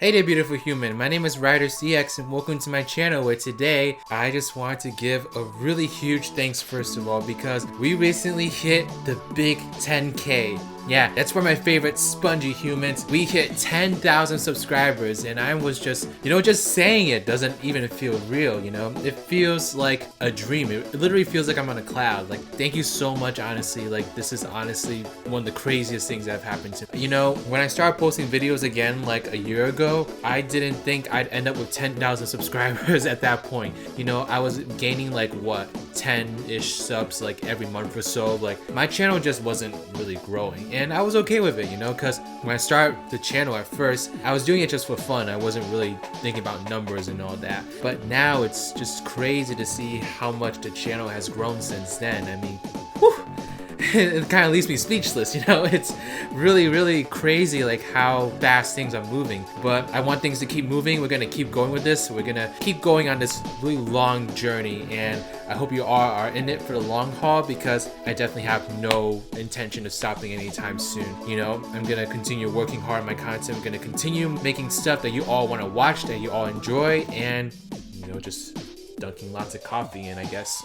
Hey there beautiful human, my name is RidersDX and welcome to my channel where today I just want to give a really huge thanks first of all because we recently hit the big 10K. Yeah, that's for my favorite spongy humans. We hit 10,000 subscribers and I was just, just saying it doesn't even feel real, It feels like a dream. It literally feels like I'm on a cloud. Like, thank you so much, honestly. Like, this is honestly one of the craziest things that have happened to me. When I started posting videos again like a year ago, I didn't think I'd end up with 10,000 subscribers at that point. I was gaining like what, 10-ish subs like every month or so. Like, my channel just wasn't really growing. And I was okay with it, because when I started the channel at first, I was doing it just for fun. I wasn't really thinking about numbers and all that. But now it's just crazy to see how much the channel has grown since then. I mean, whew, it kind of leaves me speechless, It's really crazy like how fast things are moving. But I want things to keep moving. We're gonna keep going with this. We're gonna keep going on this really long journey, and I hope you all are in it for the long haul because I definitely have no intention of stopping anytime soon. I'm gonna continue working hard on my content. I'm gonna continue making stuff that you all want to watch, that you all enjoy, and just dunking lots of coffee in, I guess.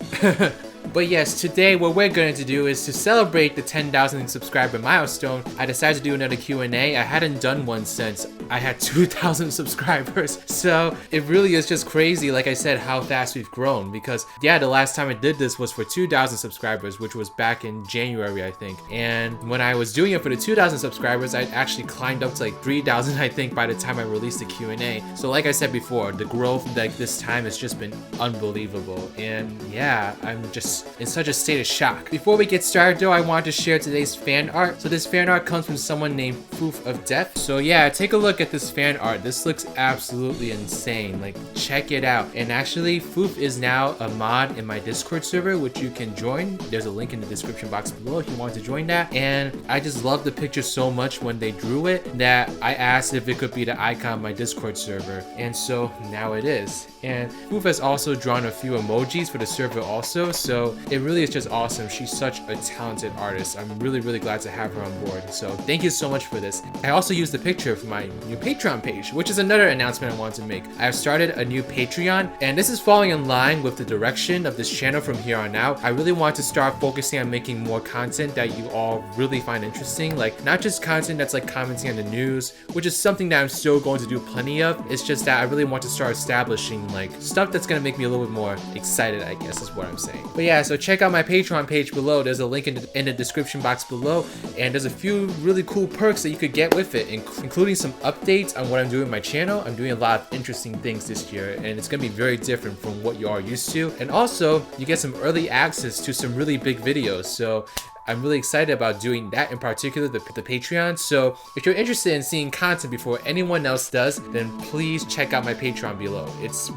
But yes, today what we're going to do is to celebrate the 10,000 subscriber milestone. I decided to do another Q&A. I hadn't done one since I had 2,000 subscribers. So it really is just crazy, like I said, how fast we've grown. Because yeah, the last time I did this was for 2,000 subscribers, which was back in January, I think. And when I was doing it for the 2,000 subscribers, I actually climbed up to like 3,000, I think, by the time I released the Q&A. So like I said before, the growth like this time has just been unbelievable. And yeah, I'm just in such a state of shock. Before we get started though, I wanted to share today's fan art. So this fan art comes from someone named Foof of Death. So yeah, take a look at this fan art. This looks absolutely insane. Like, check it out. And actually, Foof is now a mod in my Discord server, which you can join. There's a link in the description box below if you want to join that. And I just love the picture so much when they drew it that I asked if it could be the icon of my Discord server. And so now it is. And Foof has also drawn a few emojis for the server also, so it really is just awesome. She's such a talented artist. I'm really glad to have her on board, so thank you so much for this. I also used the picture for my new Patreon page, which is another announcement I want to make. I've started a new Patreon, and this is falling in line with the direction of this channel from here on out. I really want to start focusing on making more content that you all really find interesting, like not just content that's like commenting on the news, which is something that I'm still going to do plenty of. It's just that I really want to start establishing like stuff that's gonna make me a little bit more excited, I guess is what I'm saying. But yeah, so check out my Patreon page below. There's a link in the description box below, and there's a few really cool perks that you could get with it, including some updates on what I'm doing with my channel. I'm doing a lot of interesting things this year, and it's gonna be very different from what you are used to. And also, you get some early access to some really big videos. So I'm really excited about doing that, in particular the Patreon. So if you're interested in seeing content before anyone else does, then please check out my Patreon below. It's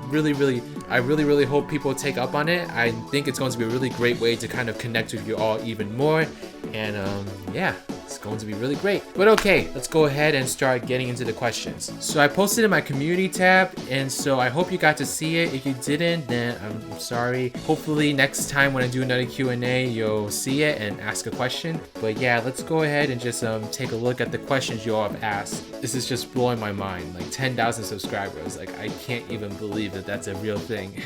I really hope people take up on it. I think it's going to be a really great way to kind of connect with you all even more. And yeah, it's going to be really great. But okay, let's go ahead and start getting into the questions. So I posted in my community tab, and so I hope you got to see it. If you didn't, then I'm sorry. Hopefully next time when I do another Q&A, you'll see it and ask a question. But yeah, let's go ahead and just take a look at the questions you all have asked. This is just blowing my mind. Like 10,000 subscribers. Like, I can't even believe that that's a real thing.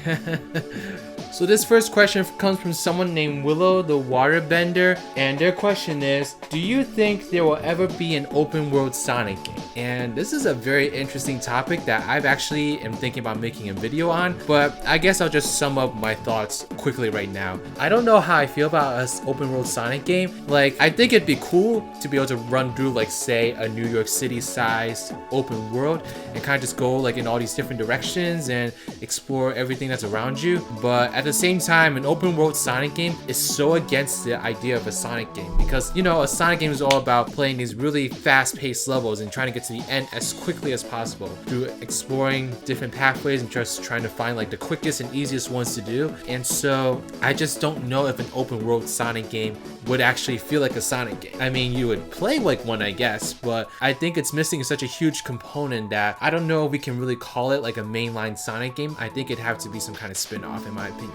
So this first question comes from someone named Willow the Waterbender, and their question is, do you think there will ever be an open world Sonic game? And this is a very interesting topic that I've actually am thinking about making a video on, but I guess I'll just sum up my thoughts quickly right now. I don't know how I feel about an open world Sonic game. Like, I think it'd be cool to be able to run through like, say, a New York City sized open world and kind of just go like in all these different directions and explore everything that's around you. But at the same time, an open world Sonic game is so against the idea of a Sonic game because, a Sonic game is all about playing these really fast-paced levels and trying to get to the end as quickly as possible through exploring different pathways and just trying to find like the quickest and easiest ones to do. And so I just don't know if an open world Sonic game would actually feel like a Sonic game. I mean, you would play like one, I guess, but I think it's missing such a huge component that I don't know if we can really call it like a mainline Sonic game. I think it'd have to be some kind of spin-off, in my opinion.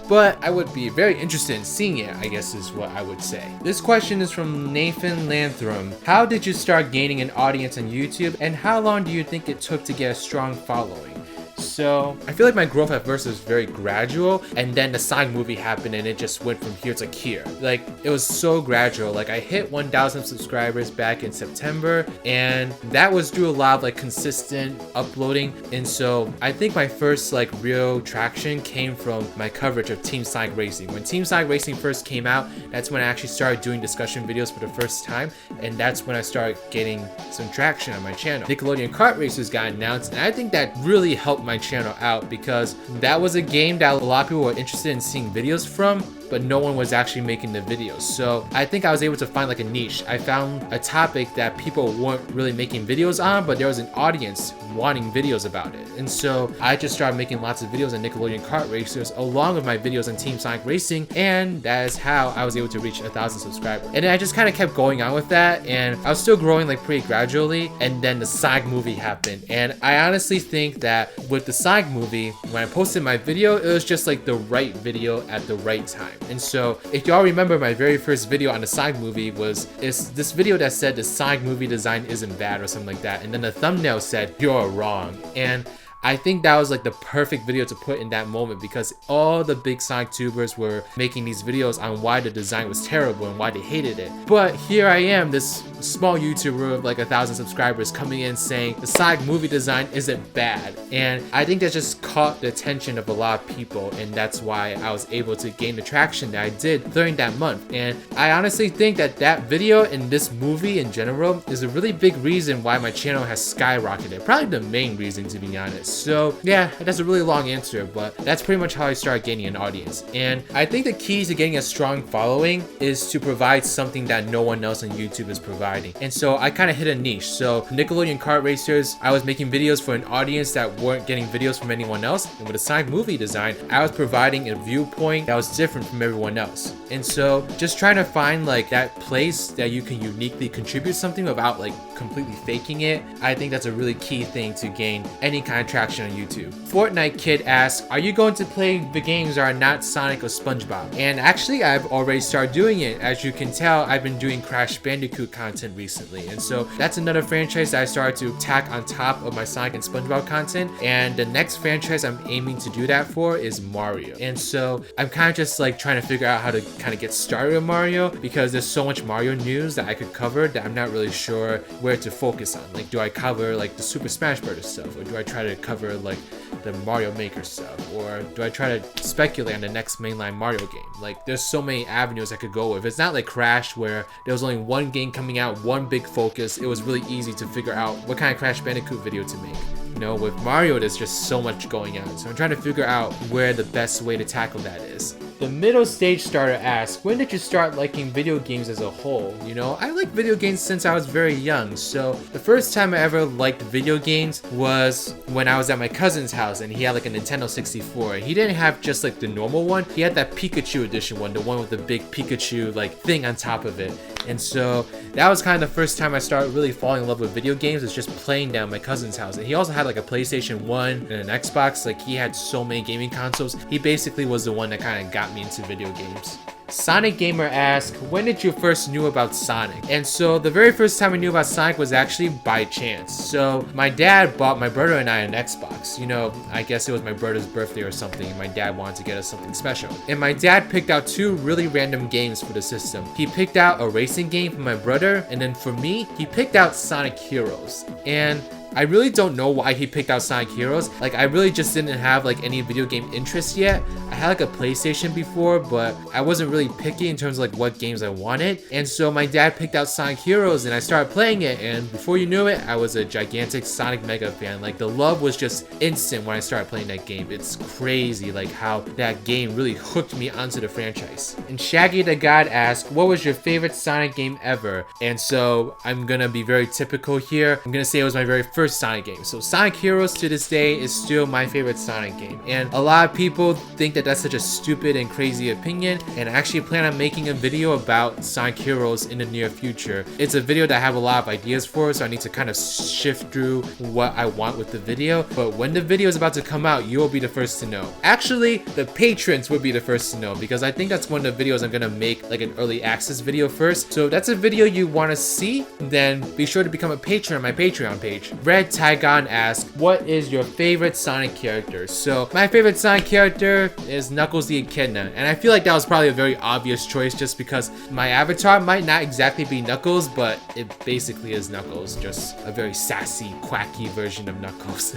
but I would be very interested in seeing it, I guess is what I would say. This question is from Nathan Lanthrum. How did you start gaining an audience on YouTube, and how long do you think it took to get a strong following? So I feel like my growth at first was very gradual, and then the Sonic movie happened and it just went from here to here. Like, it was so gradual. Like, I hit 1,000 subscribers back in September, and that was through a lot of like consistent uploading. And so I think my first like real traction came from my coverage of Team Sonic Racing. When Team Sonic Racing first came out, that's when I actually started doing discussion videos for the first time, and that's when I started getting some traction on my channel. Nickelodeon Kart Racers got announced, and I think that really helped my channel out, because that was a game that a lot of people were interested in seeing videos from, but no one was actually making the videos. So I think I was able to find like a niche. I found a topic that people weren't really making videos on, but there was an audience wanting videos about it. And so I just started making lots of videos on Nickelodeon Kart Racers along with my videos on Team Sonic Racing, and that is how I was able to reach 1,000 subscribers. And then I just kind of kept going on with that, and I was still growing like pretty gradually, and then the Sonic movie happened. And I honestly think that with the Sonic movie, when I posted my video, it was just like the right video at the right time. And so if y'all remember, my very first video on the Sonic movie was this video that said the Sonic movie design isn't bad or something like that, and then the thumbnail said you're wrong. And I think that was like the perfect video to put in that moment, because all the big Sonic tubers were making these videos on why the design was terrible and why they hated it. But here I am, this small YouTuber of like 1,000 subscribers, coming in saying the Sonic movie design isn't bad. And I think that just caught the attention of a lot of people, and that's why I was able to gain the traction that I did during that month. And I honestly think that that video and this movie in general is a really big reason why my channel has skyrocketed. Probably the main reason, to be honest. So yeah, that's a really long answer, but that's pretty much how I started gaining an audience. And I think the key to getting a strong following is to provide something that no one else on YouTube is providing. And so I kind of hit a niche. So Nickelodeon Kart Racers, I was making videos for an audience that weren't getting videos from anyone else. And with the Sonic movie design, I was providing a viewpoint that was different from everyone else. And so just trying to find like that place that you can uniquely contribute something without like completely faking it, I think that's a really key thing to gain any kind of traction on YouTube. Fortnite Kid asks, are you going to play the games that are not Sonic or SpongeBob? And actually, I've already started doing it. As you can tell, I've been doing Crash Bandicoot content recently, and so that's another franchise that I started to tack on top of my Sonic and SpongeBob content. And the next franchise I'm aiming to do that for is Mario. And so I'm kind of just like trying to figure out how to kind of get started with Mario, because there's so much Mario news that I could cover that I'm not really sure where to focus on. Like, do I cover like the Super Smash Bros. Stuff, or do I try to cover like the Mario Maker stuff, or do I try to speculate on the next mainline Mario game? Like, there's so many avenues I could go with. It's not like Crash, where there was only one game coming out, one big focus. It was really easy to figure out what kind of Crash Bandicoot video to make. You know, with Mario, there's just so much going on. So I'm trying to figure out where the best way to tackle that is. The Middle Stage Starter asks, when did you start liking video games as a whole? You know, I like video games since I was very young. So the first time I ever liked video games was when I was at my cousin's house, and he had like a Nintendo 64. He didn't have just like the normal one. He had that Pikachu edition one, the one with the big Pikachu like thing on top of it. And so that was kind of the first time I started really falling in love with video games, is just playing down at my cousin's house. And he also had like a PlayStation 1 and an Xbox. Like, he had so many gaming consoles. He basically was the one that kind of got me into video games. Sonic Gamer asks, when did you first knew about Sonic? And so the very first time I knew about Sonic was actually by chance. So my dad bought my brother and I an Xbox. You know, I guess it was my brother's birthday or something, and my dad wanted to get us something special. And my dad picked out two really random games for the system. He picked out a racing game for my brother, and then for me, he picked out Sonic Heroes. And I really don't know why he picked out Sonic Heroes. Like, I really just didn't have like any video game interest yet. I had like a PlayStation before, but I wasn't really picky in terms of like what games I wanted. And so my dad picked out Sonic Heroes, and I started playing it, and before you knew it, I was a gigantic Sonic Mega fan. Like, the love was just instant when I started playing that game. It's crazy like how that game really hooked me onto the franchise. And Shaggy the God asked, what was your favorite Sonic game ever? And so I'm gonna be very typical here. I'm gonna say it was my very first first Sonic game. So Sonic Heroes to this day is still my favorite Sonic game. And a lot of people think that that's such a stupid and crazy opinion, and I actually plan on making a video about Sonic Heroes in the near future. It's a video that I have a lot of ideas for, so I need to kind of shift through what I want with the video. But when the video is about to come out, you'll be the first to know. Actually, the patrons will be the first to know, because I think that's one of the videos I'm gonna make, like an early access video first. So if that's a video you want to see, then be sure to become a patron on my Patreon page. Red Tygon asks, what is your favorite Sonic character? So my favorite Sonic character is Knuckles the Echidna, and I feel like that was probably a very obvious choice just because my avatar might not exactly be Knuckles, but it basically is Knuckles, just a very sassy, quacky version of Knuckles.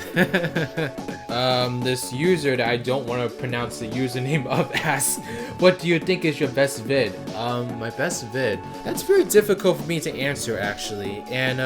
This user that I don't want to pronounce the username of asks, what do you think is your best vid? My best vid? That's very difficult for me to answer, actually, and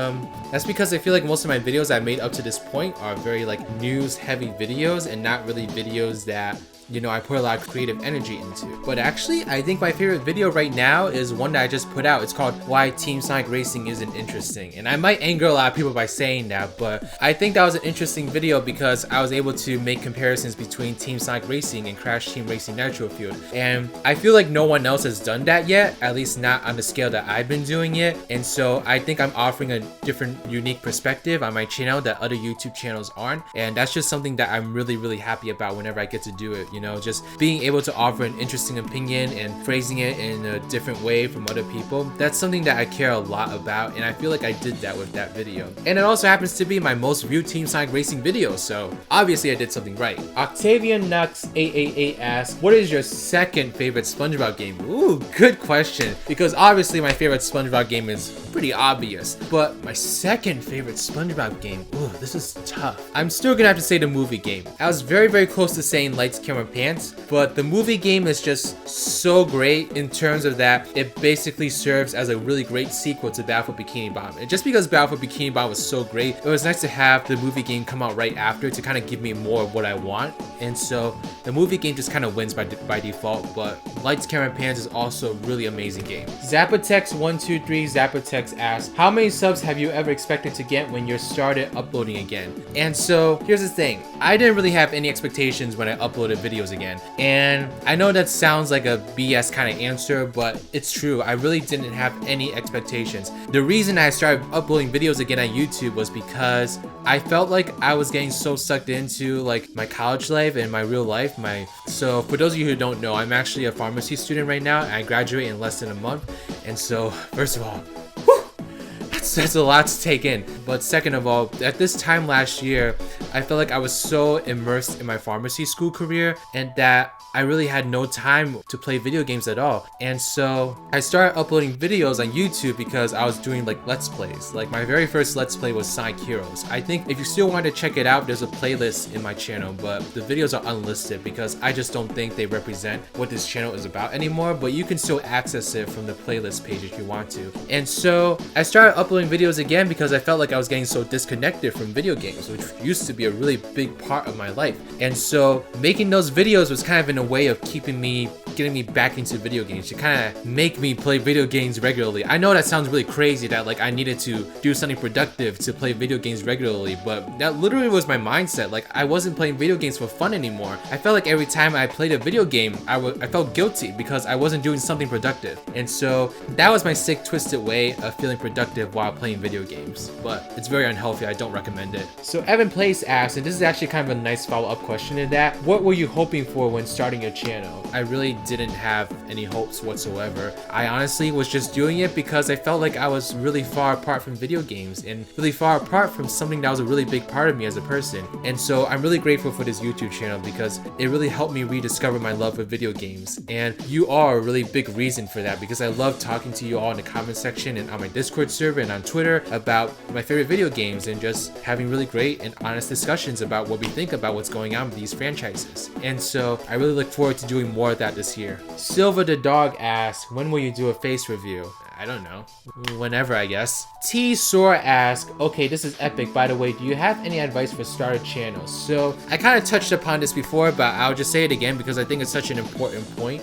that's because I feel like most of my videos I made up to this point are very like news heavy videos and not really videos that, you know, I put a lot of creative energy into. But actually, I think my favorite video right now is one that I just put out. It's called Why Team Sonic Racing Isn't Interesting. And I might anger a lot of people by saying that, but I think that was an interesting video because I was able to make comparisons between Team Sonic Racing and Crash Team Racing Nitro Fueled. And I feel like no one else has done that yet, at least not on the scale that I've been doing it. And so I think I'm offering a different, unique perspective on my channel that other YouTube channels aren't. And that's just something that I'm really, really happy about whenever I get to do it. You know, just being able to offer an interesting opinion and phrasing it in a different way from other people. That's something that I care a lot about, and I feel like I did that with that video. And it also happens to be my most viewed Team Sonic Racing video, so obviously I did something right. Octavian Nux 888 asks, what is your second favorite SpongeBob game? Ooh, good question, because obviously my favorite SpongeBob game is pretty obvious, but my second favorite SpongeBob game, ooh, this is tough. I'm still gonna have to say the movie game. I was very, very close to saying Lights, Camera, Pants, but the movie game is just so great in terms of that it basically serves as a really great sequel to Battle for Bikini Bottom. And just because Battle for Bikini Bottom was so great, it was nice to have the movie game come out right after to kind of give me more of what I want. And so the movie game just kind of wins by default, but Lights, Camera, Pants is also a really amazing game. Zapotex123 Zapotex asks, how many subs have you ever expected to get when you started uploading again? And so here's the thing, I didn't really have any expectations when I uploaded videos again. And I know that sounds like a BS kind of answer, but it's true. I really didn't have any expectations. The reason I started uploading videos again on YouTube was because I felt like I was getting so sucked into like my college life and my real life. So for those of you who don't know, I'm actually a pharmacy student right now. I graduate in less than a month. And so first of all, that's a lot to take in. But second of all, at this time last year, I felt like I was so immersed in my pharmacy school career and that I really had no time to play video games at all. And so I started uploading videos on YouTube because I was doing like Let's Plays. Like my very first Let's Play was Sonic Heroes. I think if you still want to check it out, there's a playlist in my channel, but the videos are unlisted because I just don't think they represent what this channel is about anymore, but you can still access it from the playlist page if you want to. And so I started uploading videos again because I felt like I was getting so disconnected from video games, which used to be a really big part of my life. And so making those videos was kind of in a way of getting me back into video games, to kind of make me play video games regularly. I know that sounds really crazy that like I needed to do something productive to play video games regularly, but that literally was my mindset. Like I wasn't playing video games for fun anymore. I felt like every time I played a video game, I felt guilty because I wasn't doing something productive. And so that was my sick, twisted way of feeling productive while playing video games, but it's very unhealthy. I don't recommend it. So Evan Place asks, and this is actually kind of a nice follow-up question to that, what were you hoping for when starting your channel? I really didn't have any hopes whatsoever. I honestly was just doing it because I felt like I was really far apart from video games and really far apart from something that was a really big part of me as a person. And so I'm really grateful for this YouTube channel because it really helped me rediscover my love for video games. And you are a really big reason for that because I love talking to you all in the comment section and on my Discord server and on Twitter about my favorite video games and just having really great and honest discussions about what we think about what's going on with these franchises. And so I really look forward to doing more of that this year. Silver the Dog asks, when will you do a face review? I don't know. Whenever, I guess. T Sore asks, okay, this is epic. By the way, do you have any advice for starter channels? So I kind of touched upon this before, but I'll just say it again because I think it's such an important point.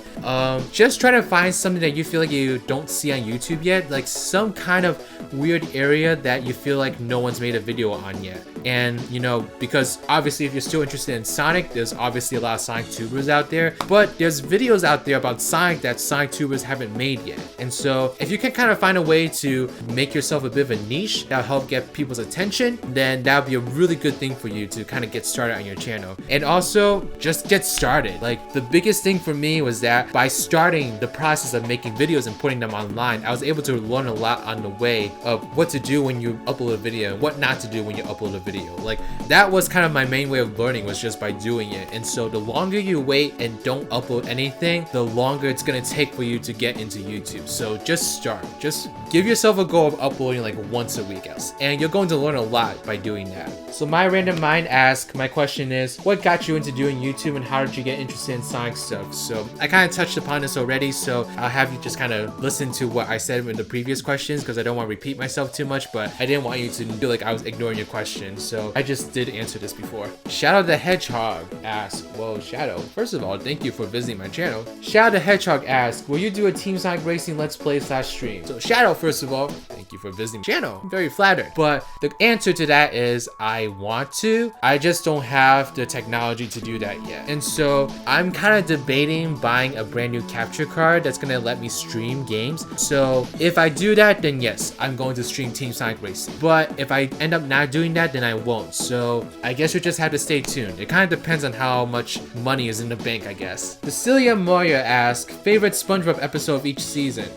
Just try to find something that you feel like you don't see on YouTube yet, like some kind of weird area that you feel like no one's made a video on yet. And you know, because obviously if you're still interested in Sonic, there's obviously a lot of Sonic tubers out there, but there's videos out there about Sonic that Sonic tubers haven't made yet. And so if you can kind of find a way to make yourself a bit of a niche that'll help get people's attention, then that'll be a really good thing for you to kind of get started on your channel. And also just get started. Like the biggest thing for me was that by starting the process of making videos and putting them online, I was able to learn a lot on the way of what to do when you upload a video and what not to do when you upload a video. Like that was kind of my main way of learning, was just by doing it. And so the longer you wait and don't upload anything, the longer it's gonna take for you to get into YouTube. So just start. Just give yourself a goal of uploading like once a week else, and you're going to learn a lot by doing that. So my random mind asks, my question is, what got you into doing YouTube and how did you get interested in Sonic stuff? So I kind of touched upon this already, so I'll have you just kind of listen to what I said in the previous questions because I don't want to repeat myself too much, but I didn't want you to feel like I was ignoring your question, so I just did answer this before. Shadow the Hedgehog asks, well, Shadow, first of all, thank you for visiting my channel. Shadow the Hedgehog asks, will you do a Team Sonic Racing Let's Play / stream? So Shadow, first of all, thank you for visiting the channel. I'm very flattered. But the answer to that is I want to. I just don't have the technology to do that yet. And so I'm kind of debating buying a brand new capture card that's going to let me stream games. So if I do that, then yes, I'm going to stream Team Sonic Racing. But if I end up not doing that, then I won't. So I guess you just have to stay tuned. It kind of depends on how much money is in the bank, I guess. Cecilia Moya asks, favorite SpongeBob episode of each season?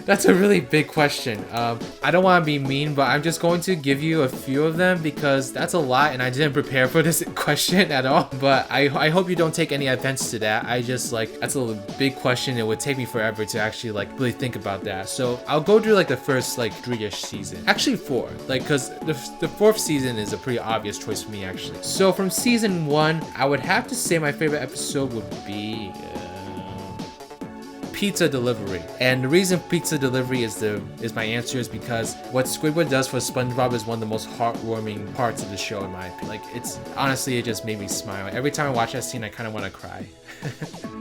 That's a really big question. I don't want to be mean, but I'm just going to give you a few of them because that's a lot and I didn't prepare for this question at all. But I hope you don't take any offense to that. I just that's a big question. It would take me forever to actually really think about that. So I'll go through the first 3-ish season. Actually 4, because the 4th season is a pretty obvious choice for me actually. So from season 1, I would have to say my favorite episode would be pizza delivery. And the reason pizza delivery is my answer is because what Squidward does for SpongeBob is one of the most heartwarming parts of the show in my opinion. It's honestly, it just made me smile. Every time I watch that scene, I kind of want to cry.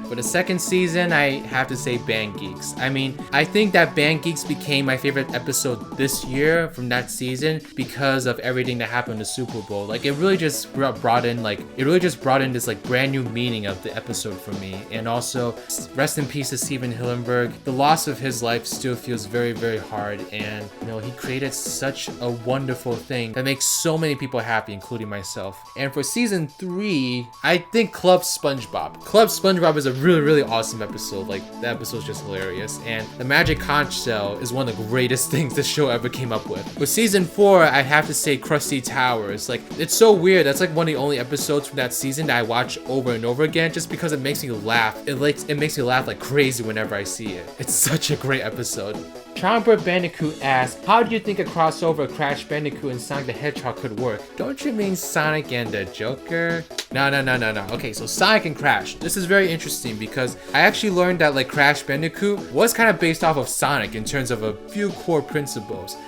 For the 2nd season, I have to say Band Geeks. I mean, I think that Band Geeks became my favorite episode this year from that season because of everything that happened in the Super Bowl. It really just brought in this brand new meaning of the episode for me. And also, rest in peace to Steven Hillenburg. The loss of his life still feels very, very hard. And he created such a wonderful thing that makes so many people happy, including myself. And for season 3, I think Club SpongeBob. Club SpongeBob is a really, really awesome episode. That episode's just hilarious. And the Magic Conch Shell is one of the greatest things the show ever came up with. For season 4, I have to say Krusty Towers. It's so weird. That's one of the only episodes from that season that I watch over and over again just because it makes me laugh. It makes me laugh like crazy whenever I see it. It's such a great episode. Chomper Bandicoot asks, how do you think a crossover of Crash Bandicoot and Sonic the Hedgehog could work? Don't you mean Sonic and the Joker? No. Okay, so Sonic and Crash. This is very interesting because I actually learned that Crash Bandicoot was kind of based off of Sonic in terms of a few core principles.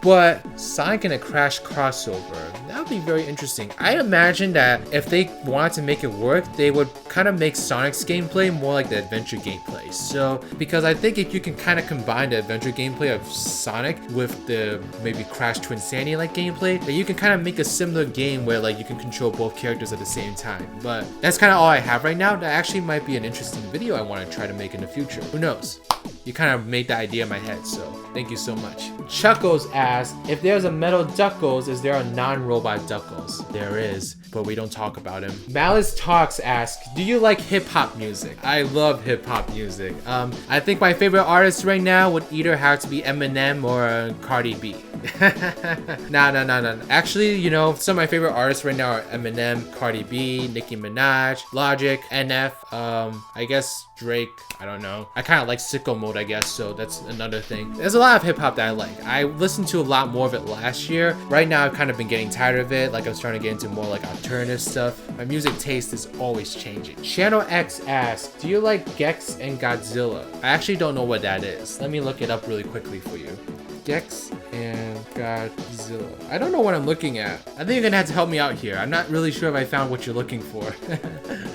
But Sonic and a Crash crossover, that would be very interesting. I imagine that if they wanted to make it work, they would kind of make Sonic's gameplay more like the adventure gameplay. So, because I think if you can kind of combine the adventure gameplay of Sonic with the maybe Crash Twinsanity gameplay, that you can kind of make a similar game where you can control both characters at the same time. But that's kind of all I have right now. That actually might be an interesting video I want to try to make in the future. Who knows? You kind of made the idea in my head, so thank you so much. Chuckles asks, if there's a metal Duckles, is there a non-robot Duckles? There is, but we don't talk about him. Malice Talks asks, do you like hip-hop music? I love hip-hop music. I think my favorite artist right now would either have to be Eminem or Cardi B. No. Actually, some of my favorite artists right now are Eminem, Cardi B, Nicki Minaj, Logic, NF, I guess Drake, I don't know. I kind of like Sicko Mode, I guess, so that's another thing. There's a lot of hip-hop that I like. I listened to a lot more of it last year. Right now, I've kind of been getting tired of it. I'm starting to get into more alternative stuff. My music taste is always changing. Channel X asks, do you like Gex and Godzilla? I actually don't know what that is. Let me look it up really quickly for you. Gex and Godzilla. I don't know what I'm looking at. I think you're gonna have to help me out here. I'm not really sure if I found what you're looking for.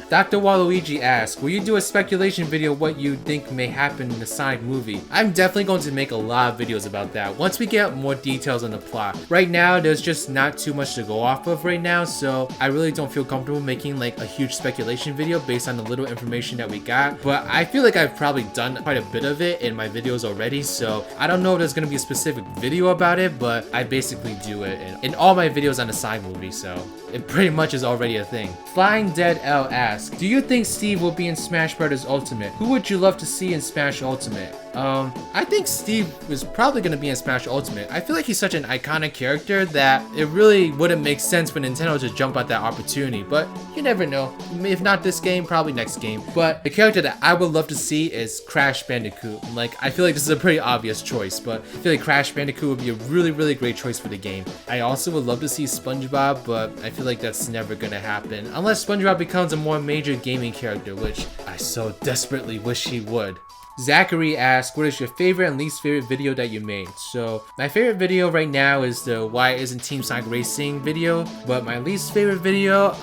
Dr. Waluigi asks, will you do a speculation video what you think may happen in the Sonic movie? I'm definitely going to make a lot of videos about that once we get more details on the plot. Right now, there's just not too much to go off of right now, so I really don't feel comfortable making like a huge speculation video based on the little information that we got. But I feel like I've probably done quite a bit of it in my videos already, so I don't know if there's gonna be a specific video about it, but I basically do it in all my videos on the Sonic movie, so it pretty much is already a thing. Flying Dead L asks, do you think Steve will be in Smash Bros. Ultimate? Who would you love to see in Smash Ultimate? I think Steve is probably going to be in Smash Ultimate. I feel like he's such an iconic character that it really wouldn't make sense for Nintendo to jump at that opportunity, but you never know. If not this game, probably next game. But the character that I would love to see is Crash Bandicoot. Like, I feel like this is a pretty obvious choice, but I feel like Crash Bandicoot would be a really great choice for the game. I also would love to see SpongeBob, but I feel like that's never going to happen unless SpongeBob becomes a more major gaming character, which I so desperately wish he would. Zachary asks, what is your favorite and least favorite video that you made? So my favorite video right now is the Why Isn't Team Sonic Racing video, but my least favorite video,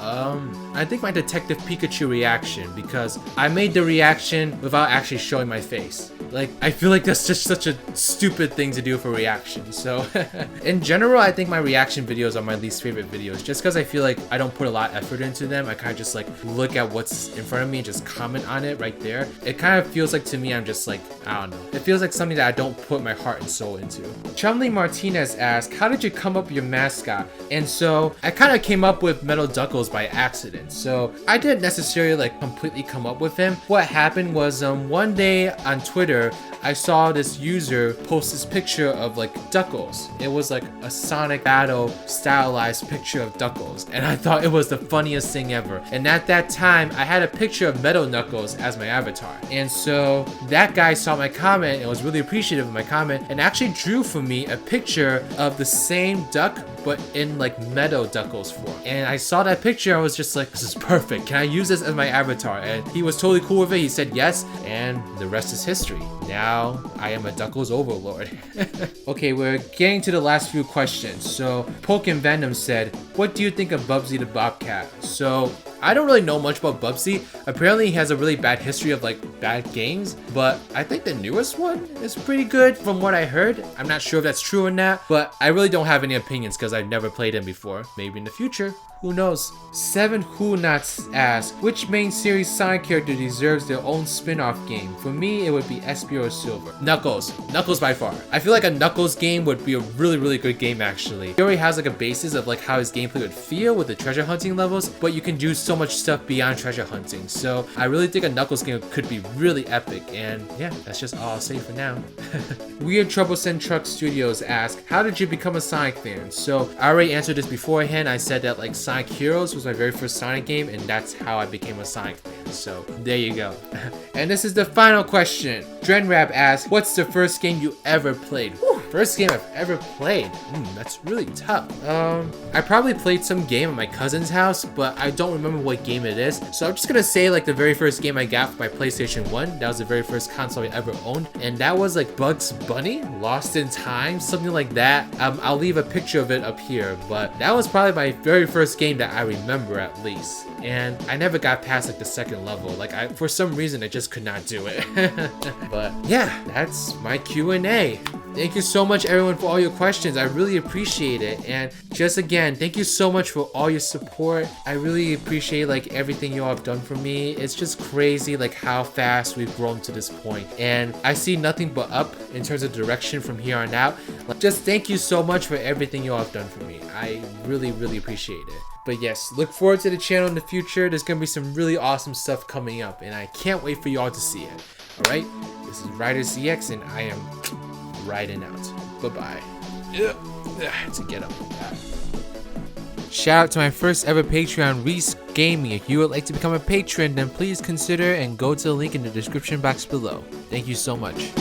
I think my Detective Pikachu reaction, because I made the reaction without actually showing my face. Like, I feel like that's just such a stupid thing to do for reaction. So in general, I think my reaction videos are my least favorite videos, just because I feel like I don't put a lot of effort into them. I kind of just like look at what's in front of me and just comment on it right there. It kind of feels like to me, I'm just like, I don't know. It feels like something that I don't put my heart and soul into. Chumley Martinez asked, how did you come up with your mascot? And so I kind of came up with Metal Duckles by accident. So I didn't necessarily like completely come up with him. What happened was one day on Twitter, I saw this user post this picture of like Duckles. It was like a Sonic Battle stylized picture of Duckles, and I thought it was the funniest thing ever. And at that time, I had a picture of Metal Knuckles as my avatar. And so that guy saw my comment and was really appreciative of my comment and actually drew for me a picture of the same duck but in like Metal Duckles form. And I saw that picture, I was just like, this is perfect. Can I use this as my avatar? And he was totally cool with it. He said yes, and the rest is history. Now I am a Duckles overlord. Okay, we're getting to the last few questions. So Pokin Venom said, what do you think of Bubsy the Bobcat? So I don't really know much about Bubsy. Apparently he has a really bad history of like bad games, but I think the newest one is pretty good from what I heard. I'm not sure if that's true or not, but I really don't have any opinions because I've never played him before. Maybe in the future. Who knows? 7 Who Nots asks, which main series Sonic character deserves their own spin-off game? For me, it would be Espio or Silver. Knuckles. Knuckles by far. I feel like a Knuckles game would be a really good game actually. He already has like a basis of like how his gameplay would feel with the treasure hunting levels, but you can do so much stuff beyond treasure hunting. So I really think a Knuckles game could be really epic, and yeah, that's just all I'll say for now. Weird Troublesome Truck Studios asks, how did you become a Sonic fan? So I already answered this beforehand. I said that like Sonic Heroes was my very first Sonic game, and that's how I became a Sonic fan. So there you go. And this is the final question. Drenrab asks, what's the first game you ever played? Whew, first game I've ever played. That's really tough. I probably played some game at my cousin's house, but I don't remember what game it is. So I'm just gonna say like the very first game I got for my PlayStation 1. That was the very first console I ever owned, and that was like Bugs Bunny, Lost in Time, something like that. I'll leave a picture of it up here, but that was probably my very first game that I remember at least. And I never got past like the second level. Like for some reason I just could not do it. But yeah, that's my Q&A. Thank you so much everyone for all your questions. I really appreciate it. And just again, thank you so much for all your support. I really appreciate like everything you all have done for me. It's just crazy like how fast we've grown to this point. And I see nothing but up in terms of direction from here on out. Just thank you so much for everything you all have done for me. I really appreciate it. But yes, look forward to the channel in the future. There's gonna be some really awesome stuff coming up, and I can't wait for y'all to see it. Alright, this is RidersDX, and I am riding out. Bye-bye. To get up with that. Shout out to my first ever Patreon, Reese Gaming. If you would like to become a patron, then please consider and go to the link in the description box below. Thank you so much.